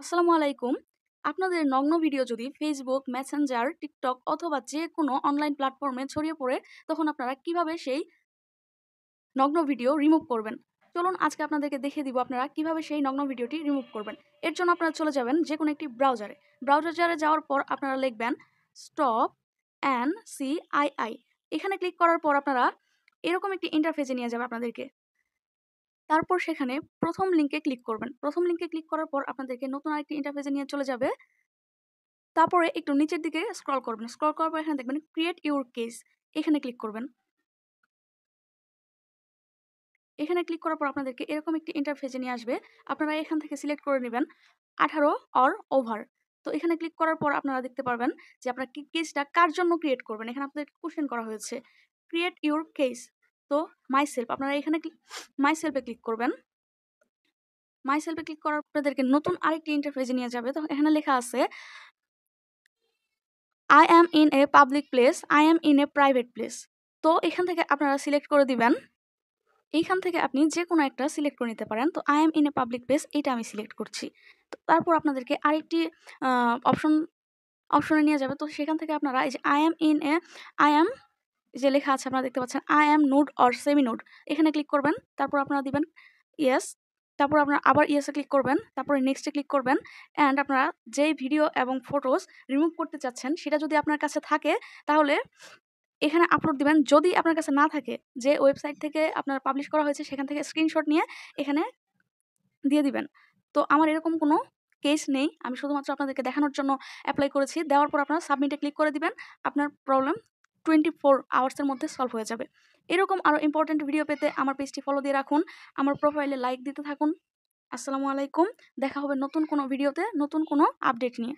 আসসালামু আলাইকুম। আপনাদের নগ্ন ভিডিও যদি ফেসবুক, মেসেঞ্জার, টিকটক অথবা যেকোনো অনলাইন প্ল্যাটফর্মে ছড়িয়ে পড়ে, তখন আপনারা কিভাবে সেই নগ্ন ভিডিও রিমুভ করবেন? চলুন আজকে আপনাদেরকে দেখিয়ে দিব আপনারা কিভাবে সেই নগ্ন ভিডিওটি রিমুভ করবেন। এর জন্য আপনারা চলে যাবেন যেকোনো একটি ব্রাউজারে। ব্রাউজারে যাওয়ার পর আপনারা লিখবেন স্টপ NCII। এখানে ক্লিক করার পর আপনারা এরকম একটি ইন্টারফেসে নিয়ে যাবে আপনাদেরকে। তারপর সেখানে প্রথম লিঙ্কে ক্লিক করবেন। প্রথম লিঙ্কে ক্লিক করার পর আপনাদেরকে নতুন আরেকটি ইন্টারফেসে নিয়ে চলে যাবে। তারপরে একটু নিচের দিকে স্ক্রল করবেন। স্ক্রল করার পর এখানে দেখবেন ক্রিয়েট ইউর কেস, এখানে ক্লিক করবেন। এখানে ক্লিক করার পর আপনাদেরকে এরকম একটি ইন্টারফেসে নিয়ে আসবে। আপনারা এখান থেকে সিলেক্ট করে নেবেন 18 অর ওভার। তো এখানে ক্লিক করার পর আপনারা দেখতে পারবেন যে আপনার কেসটা কার জন্য ক্রিয়েট করবেন। এখানে আপনাদের কোশ্চেন করা হয়েছে ক্রিয়েট ইউর কেস। তো মাই সেলফ, আপনারা এখানে মাই সেলফে ক্লিক করবেন। মাই সেলফে ক্লিক করার পর আপনাদেরকে নতুন আরেকটি ইন্টারফেসে নিয়ে যাবে। তো এখানে লেখা আছে I am in a public place, I am in a private place. তো এখান থেকে আপনারা সিলেক্ট করে দিবেন। এইখান থেকে আপনি যে কোনো একটা সিলেক্ট করে নিতে পারেন। তো I am in a public place, এটা আমি সিলেক্ট করছি। তো তারপর আপনাদেরকে আরেকটি অপশনে নিয়ে যাবে। তো সেখান থেকে আপনারা এই যে আই অ্যাম যে লেখা আছে আপনারা দেখতে পাচ্ছেন I am nude or semi nude, এখানে ক্লিক করবেন। তারপর আপনারা দিবেন ইয়েস। তারপর আপনারা আবার ইয়েসে ক্লিক করবেন। তারপরে নেক্সটে ক্লিক করবেন। অ্যান্ড আপনারা যেই ভিডিও এবং ফটোস রিমুভ করতে চাচ্ছেন সেটা যদি আপনার কাছে থাকে তাহলে এখানে আপলোড দিবেন। যদি আপনার কাছে না থাকে, যে ওয়েবসাইট থেকে আপনার পাবলিশ করা হয়েছে সেখান থেকে স্ক্রিনশট নিয়ে এখানে দিয়ে দিবেন। তো আমার এরকম কোনো কেস নেই, আমি শুধুমাত্র আপনাদেরকে দেখানোর জন্য অ্যাপ্লাই করেছি। দেওয়ার পর আপনারা সাবমিটে ক্লিক করে দিবেন। আপনার প্রবলেম 24 আওয়ার্সের মধ্যে সলভ হয়ে যাবে। এরকম আরও ইম্পর্ট্যান্ট ভিডিও পেতে আমার পেজটি ফলো দিয়ে রাখুন, আমার প্রোফাইলে লাইক দিতে থাকুন। আসসালামু আলাইকুম। দেখা হবে নতুন কোনো ভিডিওতে নতুন কোনো আপডেট নিয়ে।